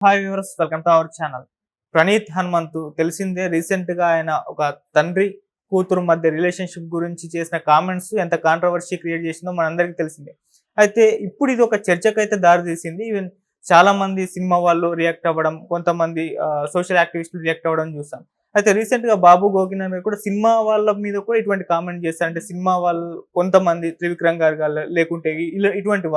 Hi viewers, welcome to our channel. Praneeth Hanumanthu తెలిసిందే. రీసెంట్‌గా ఆయన ఒక తండ్రి, కూతురు మధ్య రిలేషన్‌షిప్ గురించి చేసిన కామెంట్స్ ఎంత కాంట్రోవర్సీ క్రియేట్ చేసిందో మనందరికీ తెలిసిందే. అయితే ఇప్పుడు ఇది ఒక చర్చకైతే దారితీసింది. ఈవెన్ చాలామంది సినిమా వాళ్ళు రియాక్ట్ అవ్వడం, కొంతమంది సోషల్ యాక్టివిస్టులు రియాక్ట్ అవ్వడం చూసాం. అయితే రీసెంట్‌గా బాబు గోగినేని గారు కూడా సినిమా వాళ్ళ మీద కూడా ఇటువంటి కామెంట్ చేశారు. అంటే సినిమా వాళ్ళు కొంతమంది త్రివిక్రమ్ గారు లేకుంటే ఇటువంటి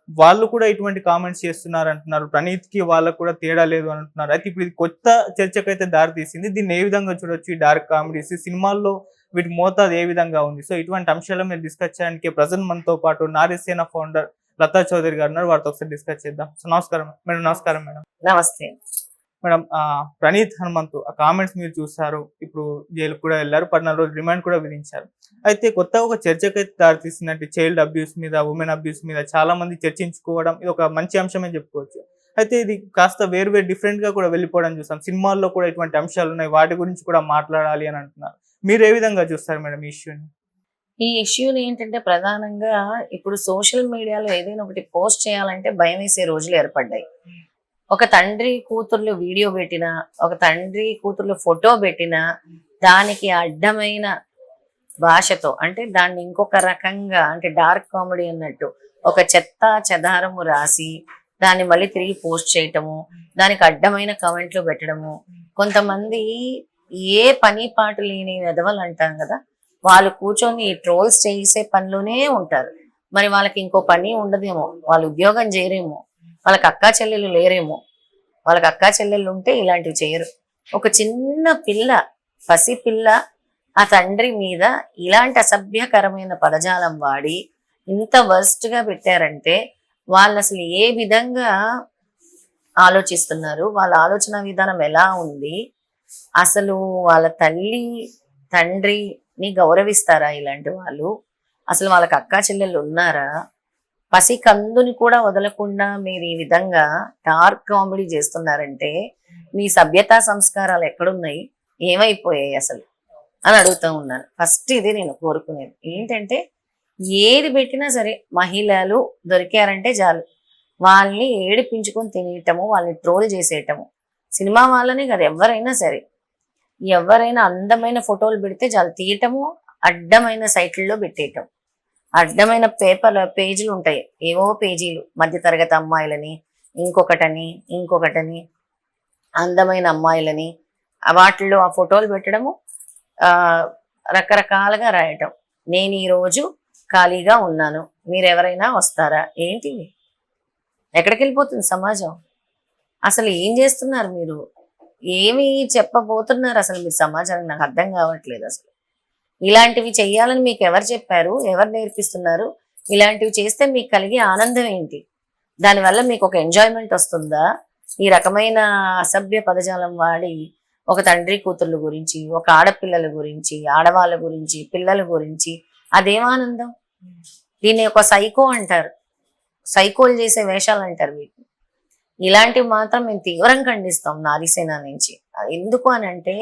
వాళ్ళు కూడా ఇటువంటి కామెంట్స్ చేస్తున్నారంటున్నారు. ప్రణీత్‌కి వాళ్ళకి కూడా తేడా లేదు అంటున్నారు. అయితే ఇప్పుడు ఇది కొత్త చర్చకైతే దారి తీసింది. దీన్ని ఏ విధంగా చూడొచ్చు? ఈ డార్క్ కామెడీస్ సినిమాల్లో వీటి మోతాదు ఏ విధంగా ఉంది? సో ఇటువంటి అంశాల మీద డిస్కస్ చేయడానికి ప్రెజెంట్ మనతో పాటు నారీసేన ఫౌండర్ లతా చౌదరి గారు ఉన్నారు. వారితో ఒకసారి డిస్కస్ చేద్దాం. సో నమస్కారం మేడం. నమస్కారం మేడం. నమస్తే. మేడం, ప్రణీత్ హనుమంతు ఆ కామెంట్స్ మీరు చూసారు. ఇప్పుడు జైలుకి కూడా వెళ్లారు. 14 రోజులు రిమాండ్ కూడా విధించారు. అయితే కొత్తగా ఒక చర్చకైతే దారితీసిందంటే చైల్డ్ అబ్యూస్ మీద, వుమెన్ అబ్యూస్ మీద చాలా మంది చర్చించుకోవడం ఇది ఒక మంచి అంశమే చెప్పుకోవచ్చు. అయితే ఇది కాస్త వేరు వేరు డిఫరెంట్‌గా కూడా వెళ్ళిపోవడం చూసాం. సినిమాల్లో కూడా ఇటువంటి అంశాలు ఉన్నాయి. వాటి గురించి కూడా మాట్లాడాలి అని అంటున్నారు. మీరు ఏ విధంగా చూస్తారు మేడం ఈ ఇష్యూని? ఈ ఇష్యూని ఏంటంటే ప్రధానంగా ఇప్పుడు సోషల్ మీడియాలో ఏదైనా ఒకటి పోస్ట్ చేయాలంటే భయమేసే రోజులు ఏర్పడ్డాయి. ఒక తండ్రి కూతుర్లు వీడియో పెట్టినా, ఒక తండ్రి కూతుర్లు ఫోటో పెట్టినా దానికి అడ్డమైన భాషతో, అంటే దాన్ని ఇంకొక రకంగా, అంటే డార్క్ కామెడీ అన్నట్టు ఒక చెత్త చెదారము రాసి దాన్ని మళ్ళీ తిరిగి పోస్ట్ చేయటము, దానికి అడ్డమైన కమెంట్లు పెట్టడము. కొంతమంది ఏ పని పాటు లేని వెధవలు అంటాం కదా, వాళ్ళు కూర్చొని ట్రోల్స్ చేసే పనిలోనే ఉంటారు. మరి వాళ్ళకి ఇంకో పని ఉండదేమో, వాళ్ళు ఉద్యోగం చేయరేమో, వాళ్ళకి అక్కా చెల్లెలు లేరేమో. వాళ్ళకి అక్కా చెల్లెళ్ళు ఉంటే ఇలాంటివి చేయరు. ఒక చిన్న పిల్ల, పసి పిల్ల ఆ తండ్రి మీద ఇలాంటి అసభ్యకరమైన పదజాలం వాడి ఇంత వర్స్ట్ గా పెట్టారంటే వాళ్ళు అసలు ఏ విధంగా ఆలోచిస్తున్నారు, వాళ్ళ ఆలోచన విధానం ఎలా ఉంది, అసలు వాళ్ళ తల్లి తండ్రిని గౌరవిస్తారా ఇలాంటి వాళ్ళు? అసలు వాళ్ళకి అక్కా చెల్లెళ్ళు ఉన్నారా? పసి కందుని కూడా వదలకుండా మీరు ఈ విధంగా డార్క్ కామెడీ చేస్తున్నారంటే మీ సభ్యతా సంస్కారాలు ఎక్కడున్నాయి, ఏమైపోయాయి అసలు అని అడుగుతూ ఉన్నాను. ఫస్ట్ ఇది నేను కోరుకునేది ఏంటంటే, ఏది పెట్టినా సరే మహిళలు దొరికారంటే చాలు వాళ్ళని ఏడిపించుకొని తినేయటము, వాళ్ళని ట్రోల్ చేసేయటము. సినిమా వాళ్ళని కదా, ఎవరైనా సరే, ఎవరైనా అందమైన ఫోటోలు పెడితే చాలు తీయటము, అడ్డమైన సైట్లలో పెట్టేయటం. అడ్డమైన పేజీలు ఉంటాయి, ఏవో పేజీలు, మధ్యతరగతి అమ్మాయిలని, ఇంకొకటని అందమైన అమ్మాయిలని, వాటిల్లో ఆ ఫోటోలు పెట్టడము, రకరకాలుగా రాయటం. నేను ఈరోజు ఖాళీగా ఉన్నాను, మీరెవరైనా వస్తారా? ఏంటి, ఎక్కడికి వెళ్ళిపోతుంది సమాజం? అసలు ఏం చేస్తున్నారు మీరు? ఏమి చెప్పబోతున్నారు అసలు మీరు సమాజానికి? నాకు అర్థం కావట్లేదు. అసలు ఇలాంటివి చెయ్యాలని మీకు ఎవరు చెప్పారు, ఎవరు నేర్పిస్తున్నారు? ఇలాంటివి చేస్తే మీకు కలిగే ఆనందం ఏంటి? దానివల్ల మీకు ఒక ఎంజాయ్మెంట్ వస్తుందా? ఈ రకమైన అసభ్య పదజాలం వాడి ఒక తండ్రి కూతుర్ల గురించి, ఒక ఆడపిల్లల గురించి, ఆడవాళ్ళ గురించి, పిల్లల గురించి అదేం ఆనందం? దీన్ని ఒక సైకో అంటారు, సైకోలు చేసే వేషాలు అంటారు వీటిని. ఇలాంటివి మాత్రం మేము తీవ్రంగా ఖండిస్తాం నారీసేన నుంచి. ఎందుకు అని అంటే,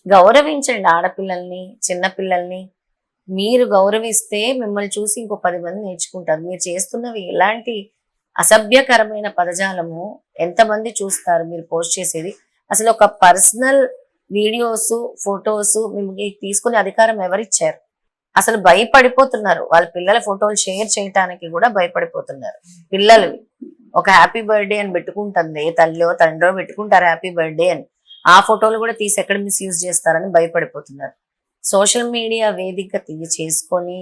గౌరవించండి ఆడపిల్లల్ని, చిన్నపిల్లల్ని. మీరు గౌరవిస్తే మిమ్మల్ని చూసి ఇంకో 10 మంది నేర్చుకుంటారు. మీరు చేస్తున్నవి ఎలాంటి అసభ్యకరమైన పదజాలము ఎంతమంది చూస్తారు మీరు పోస్ట్ చేసేది? అసలు ఒక పర్సనల్ వీడియోస్, ఫొటోస్ మిమ్మల్ని తీసుకునే అధికారం ఎవరిచ్చారు? అసలు భయపడిపోతున్నారు. వాళ్ళ పిల్లల ఫోటోలు షేర్ చేయటానికి కూడా భయపడిపోతున్నారు. పిల్లలు ఒక హ్యాపీ బర్త్డే అని పెట్టుకుంటుంది, ఏ తల్లిలో తండ్రో పెట్టుకుంటారు హ్యాపీ బర్త్డే అని. ఆ ఫోటోలు కూడా తీసి ఎక్కడ మిస్యూజ్ చేస్తారని భయపడిపోతున్నారు. సోషల్ మీడియా వేదికగా చేసుకొని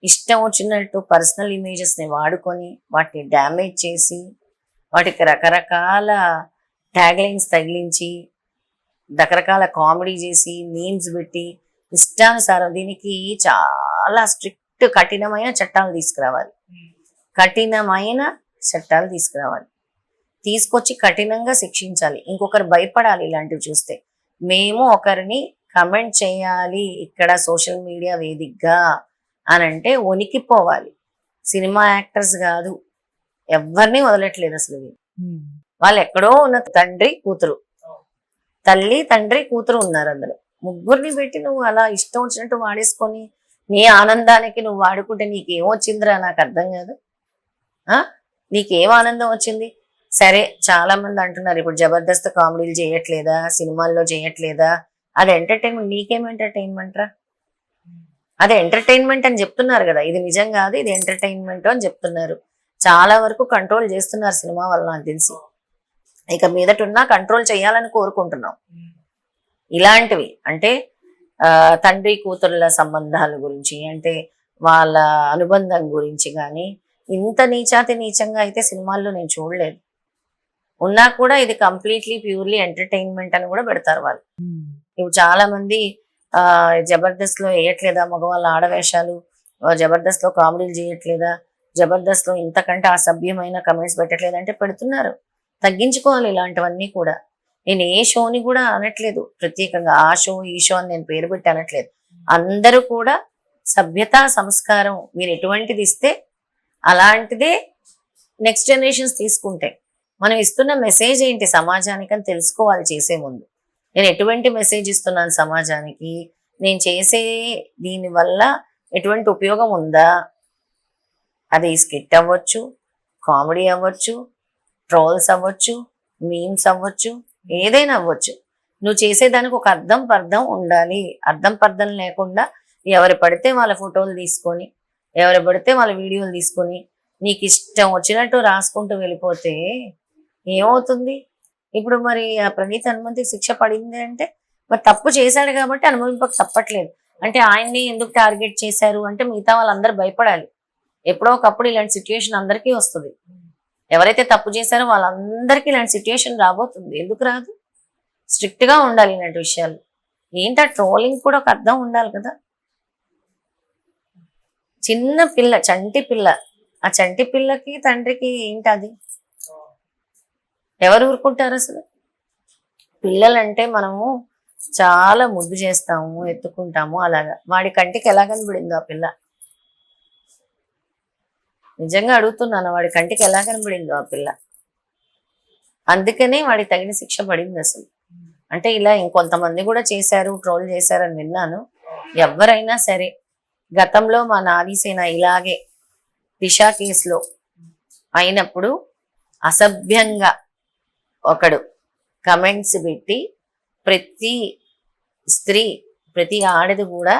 ఇష్టం వచ్చినట్టు పర్సనల్ ఇమేజెస్ని వాడుకొని వాటిని డ్యామేజ్ చేసి వాటికి రకరకాల ట్యాగ్లైన్స్ తగిలించి రకరకాల కామెడీ చేసి మీమ్స్ పెట్టి ఇష్టానుసారం దీనికి చాలా స్ట్రిక్ట్ కఠినమైన చట్టాలు తీసుకురావాలి. కఠినమైన చట్టాలు తీసుకొచ్చి కఠినంగా శిక్షించాలి. ఇంకొకరు భయపడాలి ఇలాంటివి చూస్తే. మేము ఒకరిని కమెంట్ చేయాలి ఇక్కడ సోషల్ మీడియా వేదికగా అని అంటే వణికిపోవాలి. సినిమా యాక్టర్స్ కాదు, ఎవరిని వదలట్లేదు అసలు. వాళ్ళు ఎక్కడో ఉన్న తండ్రి కూతురు, తల్లి తండ్రి కూతురు ఉన్నారు. అందులో ముగ్గురిని పెట్టి నువ్వు అలా ఇష్టం వచ్చినట్టు వాడేసుకొని నీ ఆనందానికి నువ్వు వాడుకుంటే నీకేమొచ్చిందిరా? నాకు అర్థం కాదు. నీకేం ఆనందం వచ్చింది? సరే చాలా మంది అంటున్నారు ఇప్పుడు జబర్దస్త్ కామెడీలు చేయట్లేదా, సినిమాల్లో చేయట్లేదా, అది ఎంటర్టైన్మెంట్. నీకేం ఎంటర్టైన్మెంట్ రా? అది ఎంటర్టైన్మెంట్ అని చెప్తున్నారు కదా, ఇది నిజం కాదు ఇది ఎంటర్టైన్మెంట్ అని చెప్తున్నారు. చాలా వరకు కంట్రోల్ చేస్తున్నారు సినిమా వల్ల నాకు తెలిసి. ఇక మీదటున్నా కంట్రోల్ చేయాలని కోరుకుంటున్నాం. ఇలాంటివి అంటే తండ్రి కూతుర్ల సంబంధాల గురించి, అంటే వాళ్ళ అనుబంధం గురించి కానీ ఇంత నీచాతి నీచంగా అయితే సినిమాల్లో నేను చూడలేదు. ఉన్నా కూడా ఇది కంప్లీట్లీ ప్యూర్లీ ఎంటర్టైన్మెంట్ అని కూడా పెడతారు వాళ్ళు. ఇప్పుడు చాలా మంది జబర్దస్త్ లో వేయట్లేదా మగవాళ్ళ ఆడవేషాలు, జబర్దస్త్ లో కామెడీలు చేయట్లేదా, జబర్దస్త్ లో ఇంతకంటే అసభ్యమైన కమెంట్స్ పెట్టట్లేదు అంటే పెడుతున్నారు. తగ్గించుకోవాలి ఇలాంటివన్నీ కూడా. నేను ఏ షోని కూడా అనట్లేదు ప్రత్యేకంగా ఆ షో ఈ షో అని నేను పేరు పెట్టి అనట్లేదు. అందరూ కూడా సభ్యత సంస్కారం మీరు ఎటువంటిది ఇస్తే అలాంటిదే నెక్స్ట్ జనరేషన్స్ తీసుకుంటాయి. మనం ఇస్తున్న మెసేజ్ ఏంటి సమాజానికి అని తెలుసుకోవాలి చేసే ముందు. నేను ఎటువంటి మెసేజ్ ఇస్తున్నాను సమాజానికి, నేను చేసే దీని వల్ల ఎటువంటి ఉపయోగం ఉందా, అది స్కిట్ అవ్వచ్చు, కామెడీ అవ్వచ్చు, ట్రోల్స్ అవ్వచ్చు, మీమ్స్ అవ్వచ్చు, ఏదైనా అవ్వచ్చు. నువ్వు చేసేదానికి ఒక అర్థం పర్థం ఉండాలి. అర్థం పర్థం లేకుండా ఎవరు పడితే వాళ్ళ ఫోటోలు తీసుకొని, ఎవరు పడితే వాళ్ళ వీడియోలు తీసుకొని నీకు ఇష్టం వచ్చినట్టు రాసుకుంటూ వెళ్ళిపోతే ఏమవుతుంది? ఇప్పుడు మరి ఆ ప్రణీత్ హనుమంతుకి శిక్ష పడింది అంటే మరి తప్పు చేశాడు కాబట్టి అనుభవింపక తప్పట్లేదు. అంటే ఆయన్ని ఎందుకు టార్గెట్ చేశారు అంటే మిగతా వాళ్ళందరూ భయపడాలి. ఎప్పుడో ఒకప్పుడు ఇలాంటి సిచ్యువేషన్ అందరికీ వస్తుంది. ఎవరైతే తప్పు చేశారో వాళ్ళందరికీ ఇలాంటి సిచ్యువేషన్ రాబోతుంది. ఎందుకు రాదు? స్ట్రిక్ట్ గా ఉండాలి ఇలాంటి విషయాలు. ఏంటా ట్రోలింగ్ కూడా ఒక అర్థం ఉండాలి కదా. చిన్న పిల్ల, చంటి పిల్ల, ఆ చంటి పిల్లకి తండ్రికి ఏంటది? ఎవరు ఊరుకుంటారు అసలు? పిల్లలంటే మనము చాలా ముద్దు చేస్తాము, ఎత్తుకుంటాము. అలాగా వాడి కంటికి ఎలా కనబడిందో ఆ పిల్ల, నిజంగా అడుగుతున్నాను, వాడి కంటికి ఎలా కనబడిందో ఆ పిల్ల. అందుకనే వాడికి తగిన శిక్ష పడింది అసలు. అంటే ఇలా ఇంకొంతమంది కూడా చేశారు, ట్రోల్ చేశారని విన్నాను. ఎవరైనా సరే, గతంలో మా నారీసేన ఇలాగే దిశ కేసులో అయినప్పుడు అసభ్యంగా ఒకడు కమెంట్స్ పెట్టి ప్రతి స్త్రీ, ప్రతి ఆడది కూడా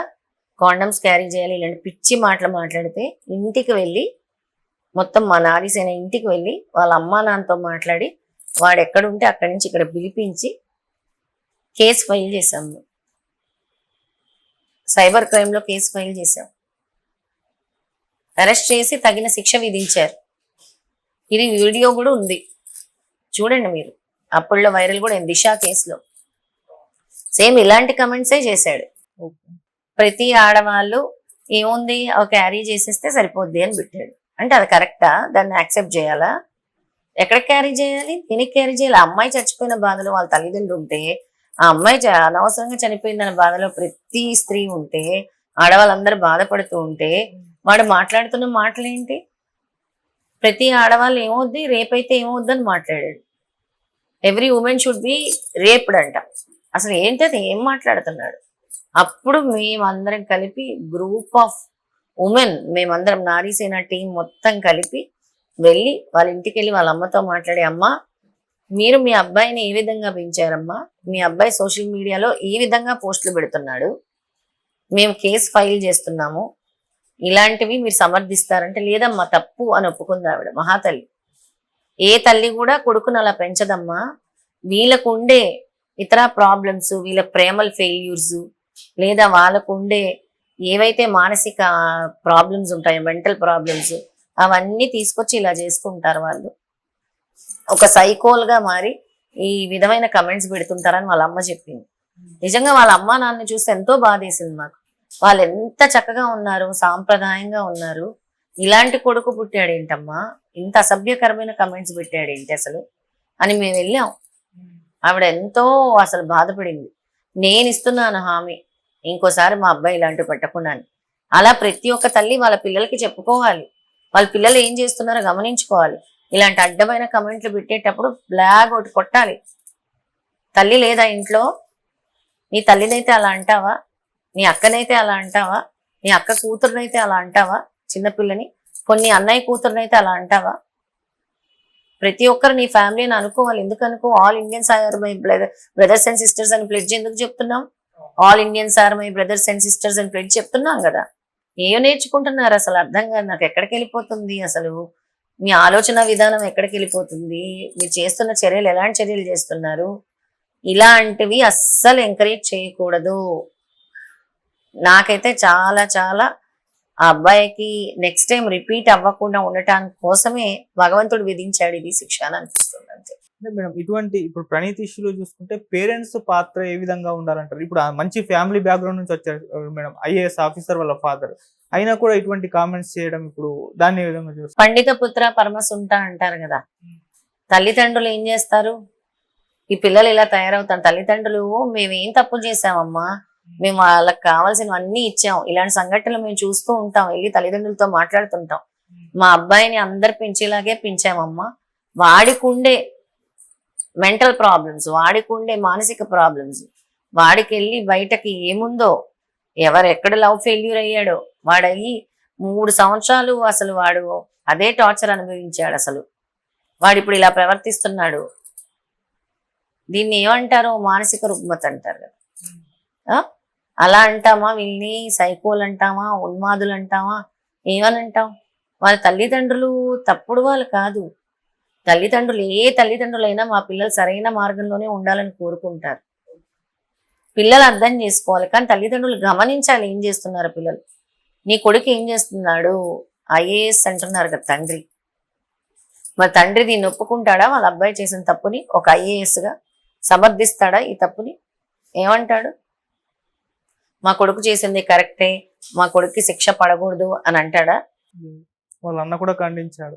కాండమ్స్ క్యారీ చేయాలి ఇలాంటి పిచ్చి మాటలు మాట్లాడితే ఇంటికి వెళ్ళి, మొత్తం మా నారీసేన ఇంటికి వెళ్ళి వాళ్ళ అమ్మా నాన్నతో మాట్లాడి వాడు ఎక్కడుంటే అక్కడి నుంచి ఇక్కడ పిలిపించి కేసు ఫైల్ చేశాము. సైబర్ క్రైమ్ లో కేసు ఫైల్ చేశాం. అరెస్ట్ చేసి తగిన శిక్ష విధించారు. ఇది వీడియో కూడా ఉంది, చూడండి మీరు. అప్పుడులో వైరల్ కూడా దిశ కేసులో సేమ్ ఇలాంటి కమెంట్సే చేశాడు. ప్రతి ఆడవాళ్ళు ఏముంది క్యారీ చేసేస్తే సరిపోద్ది అని పెట్టాడు. అంటే అది కరెక్టా? దాన్ని యాక్సెప్ట్ చేయాలా? ఎక్కడ క్యారీ చేయాలి? దీనికి క్యారీ చేయాలి. అమ్మాయి చచ్చిపోయిన బాధలో వాళ్ళ తల్లిదండ్రులు ఉంటే, ఆ అమ్మాయి అనవసరంగా చనిపోయిందన్న బాధలో ప్రతి స్త్రీ ఉంటే, ఆడవాళ్ళందరూ బాధపడుతూ ఉంటే వాడు మాట్లాడుతున్న మాటలేంటి? ప్రతి ఆడవాళ్ళు ఏమవుద్ది, రేప్ అయితే ఏమవుద్దని మాట్లాడాడు. Every women should be raped అంట. అసలు ఏంటది? ఏం మాట్లాడుతున్నాడు? అప్పుడు మేమందరం కలిపి గ్రూప్ ఆఫ్ ఉమెన్, మేమందరం నారీసేన టీం మొత్తం కలిపి వెళ్ళి వాళ్ళ ఇంటికి వెళ్ళి వాళ్ళ అమ్మతో మాట్లాడి, అమ్మా మీరు మీ అబ్బాయిని ఏ విధంగా పెంచారమ్మా, మీ అబ్బాయి సోషల్ మీడియాలో ఈ విధంగా పోస్టులు పెడుతున్నాడు, మేము కేసు ఫైల్ చేస్తున్నాము, ఇలాంటివి మీరు సమర్థిస్తారంటే లేదమ్మా తప్పు అని ఒప్పుకుంది ఆవిడ. మహాతల్లి. ఏ తల్లి కూడా కొడుకును అలా పెంచదమ్మా. వీళ్ళకు ఉండే ఇతర ప్రాబ్లమ్స్, వీళ్ళ ప్రేమల్ ఫెయిల్యూర్స్, లేదా వాళ్ళకు ఉండే ఏవైతే మానసిక ప్రాబ్లమ్స్ ఉంటాయో, మెంటల్ ప్రాబ్లమ్స్, అవన్నీ తీసుకొచ్చి ఇలా చేసుకుంటారు వాళ్ళు. ఒక సైకోల్ గా మారి ఈ విధమైన కమెంట్స్ పెడుతుంటారని వాళ్ళ అమ్మ చెప్పింది. నిజంగా వాళ్ళ అమ్మ నాన్న చూస్తే ఎంతో బాధేసింది మాకు. వాళ్ళు ఎంత చక్కగా ఉన్నారు, సాంప్రదాయంగా ఉన్నారు, ఇలాంటి కొడుకు పుట్టాడేంటమ్మా, ఇంత అసభ్యకరమైన కమెంట్స్ పెట్టాడేంటి అసలు అని మేము వెళ్ళాం. ఆవిడ ఎంతో అసలు బాధపడింది. నేను ఇస్తున్నాను హామీ, ఇంకోసారి మా అబ్బాయి ఇలాంటివి పెట్టకుండా. అలా ప్రతి ఒక్క తల్లి వాళ్ళ పిల్లలకి చెప్పుకోవాలి. వాళ్ళ పిల్లలు ఏం చేస్తున్నారో గమనించుకోవాలి. ఇలాంటి అడ్డమైన కమెంట్లు పెట్టేటప్పుడు బ్లాగ్ ఒకటి కొట్టాలి. తల్లి లేదా ఇంట్లో? నీ తల్లినైతే అలా అంటావా? నీ అక్కనైతే అలా అంటావా? నీ అక్క కూతురునైతే అలా అంటావా? చిన్నపిల్లని కొన్ని అన్నయ్య కూతురునైతే అలా అంటావా? ప్రతి ఒక్కరు నీ ఫ్యామిలీ అని అనుకోవాలి. ఎందుకు అనుకో? All Indians are my brothers and sisters అని ప్లెడ్జ్ ఎందుకు చెప్తున్నాం? All Indians are my brothers and sisters అని ప్లెడ్జ్ చెప్తున్నాం కదా. ఏం నేర్చుకుంటున్నారు అసలు అర్థం కాదు నాకు. ఎక్కడికి వెళ్ళిపోతుంది అసలు మీ ఆలోచన విధానం? ఎక్కడికి వెళ్ళిపోతుంది? మీరు చేస్తున్న చర్యలు ఎలాంటి చర్యలు చేస్తున్నారు? ఇలాంటివి అస్సలు ఎంకరేజ్ చేయకూడదు. నాకైతే చాలా చాలా ఆ అబ్బాయికి నెక్స్ట్ టైం రిపీట్ అవ్వకుండా ఉండటానికి కోసమే భగవంతుడు విధించాడు ఇది శిక్ష అని అనిపిస్తుంది అంతే. అంటే మేడం ఇటువంటి ఇప్పుడు ప్రణీత్ ఇష్యూలో చూసుకుంటే పేరెంట్స్ పాత్ర ఏ విధంగా ఉండాలంటారు? ఇప్పుడు ఆ మంచి ఫ్యామిలీ బ్యాక్గ్రౌండ్ నుంచి వచ్చారు మేడం, ఐఏఎస్ ఆఫీసర్ వాళ్ళ ఫాదర్ అయినా కూడా ఇటువంటి కామెంట్స్ చేయడం, ఇప్పుడు దాన్ని ఏ విధంగా చూస్తారు? పండిత పుత్ర పరమసుంట అంటారు కదా. తల్లిదండ్రులు ఏం చేస్తారు? ఈ పిల్లలు ఇలా తయారవుతారు. తల్లిదండ్రులు మేము ఏం తప్పు చేసామమ్మా, మేము వాళ్ళకి కావాల్సినవన్నీ ఇచ్చాం. ఇలాంటి సంఘటనలు మేము చూస్తూ ఉంటాం, వెళ్ళి తల్లిదండ్రులతో మాట్లాడుతుంటాం. మా అబ్బాయిని అందరు పెంచేలాగే పెంచామమ్మా. వాడికుండే మెంటల్ ప్రాబ్లమ్స్, వాడికుండే మానసిక ప్రాబ్లమ్స్, వాడికి వెళ్ళి బయటకి ఏముందో, ఎక్కడ లవ్ ఫెయిల్యూర్ అయ్యాడో వాడయ్యి 3 సంవత్సరాలు అసలు వాడు అదే టార్చర్ అనుభవించాడు. అసలు వాడు ఇప్పుడు ఇలా ప్రవర్తిస్తున్నాడు. దీన్ని ఏమంటారు? మానసిక రుగ్మత అంటారు కదా. అలా అంటామా? వీళ్ళని సైకోలు అంటామా? ఉన్మాదులు అంటామా? ఏమని అంటాం? వాళ్ళ తల్లిదండ్రులు తప్పుడు వాళ్ళు కాదు. తల్లిదండ్రులు ఏ తల్లిదండ్రులైనా మా పిల్లలు సరైన మార్గంలోనే ఉండాలని కోరుకుంటారు. పిల్లలు అర్థం చేసుకోవాలి, కానీ తల్లిదండ్రులు గమనించాలి ఏం చేస్తున్నారు పిల్లలు. నీ కొడుకు ఏం చేస్తున్నాడు? ఐఏఎస్ అంటున్నారు కదా తండ్రి. మరి తండ్రి దీన్ని ఒప్పుకుంటాడా? వాళ్ళ అబ్బాయి చేసిన తప్పుని ఒక ఐఏఎస్ గా సమర్థిస్తాడా? ఈ తప్పుని ఏమంటాడు? మా కొడుకు చేసింది కరెక్టే, మా కొడుక్కి శిక్ష పడకూడదు అని అంటాడా? వాళ్ళ అన్న కూడా ఖండించాడు.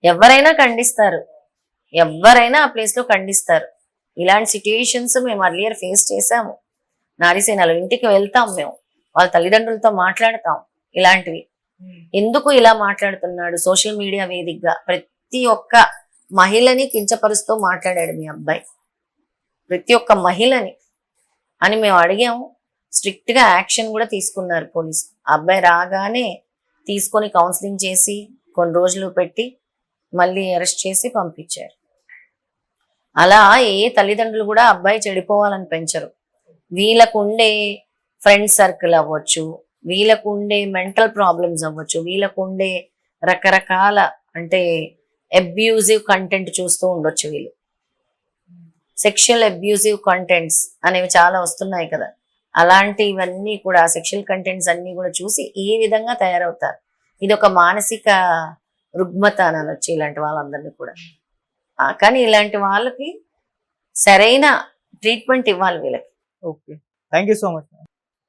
ఎవరైనా ఖండిస్తారు, ఎవరైనా ఆ ప్లేస్ లో ఖండిస్తారు. ఇలాంటి సిచ్యుయేషన్స్ మేము అర్లియర్ ఫేస్ చేసాము. నారీసేనలో ఇంటికి వెళ్తాం, మేము వాళ్ళ తల్లిదండ్రులతో మాట్లాడతాం. ఇలాంటివి ఎందుకు ఇలా మాట్లాడుతున్నాడు? సోషల్ మీడియా వేదికగా ప్రతి ఒక్క మహిళని కించపరుస్తూ మాట్లాడాడు మీ అబ్బాయి, ప్రతి ఒక్క మహిళని అని మేము అడిగాము. స్ట్రిక్ట్ గా యాక్షన్ కూడా తీసుకున్నారు పోలీసు. అబ్బాయి రాగానే తీసుకొని కౌన్సిలింగ్ చేసి కొన్ని రోజులు పెట్టి మళ్ళీ అరెస్ట్ చేసి పంపించారు. అలా ఏ తల్లిదండ్రులు కూడా అబ్బాయి చెడిపోవాలని పెంచరు. వీళ్ళకుండే ఫ్రెండ్ సర్కిల్ అవ్వచ్చు, వీళ్ళకుండే మెంటల్ ప్రాబ్లమ్స్ అవ్వచ్చు, వీళ్ళకుండే రకరకాల అంటే అబ్యూజివ్ కంటెంట్ చూస్తూ ఉండొచ్చు. వీళ్ళు సెక్షువల్ అబ్యూజివ్ కంటెంట్స్ అనేవి చాలా వస్తున్నాయి కదా. అలాంటివన్నీ కూడా సెక్షువల్ కంటెంట్స్ అన్ని కూడా చూసి ఈ విధంగా తయారవుతారు. ఇది ఒక మానసిక రుగ్మత అని అనొచ్చు ఇలాంటి వాళ్ళందరినీ కూడా. కానీ ఇలాంటి వాళ్ళకి సరైన ట్రీట్మెంట్ ఇవ్వాలి వీళ్ళకి. Okay, thank you so much.